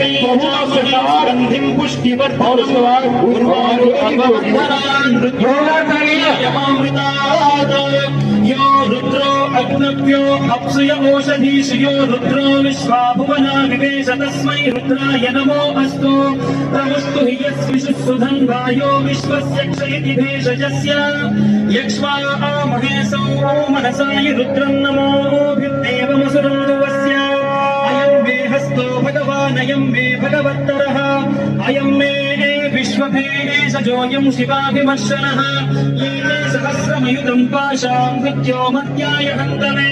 गंधिं पुष्टिवर्धनामृतात् यो रुद्रो अग्नव्यो अप्सुय ओषधीषु रुद्रो विश्वा भुवना विवेश तस्मै रुद्राय नमो अस्तु प्रमुस्तु हि यस्विषुसुधन्वायो विश्वस्य क्षयति भेषजस्य यक्ष्मा महेशौ मनसाय रुद्रं नमोभिर्देवमसुरं दुवस्य अयं मे हस्तो भगवानयं मे भगवत्तरः अयं मे विश्वभेषजोऽयं शिवाभिमर्शनः येने सहस्रमयुधं पाशां मृत्योमत्याय हन्तमे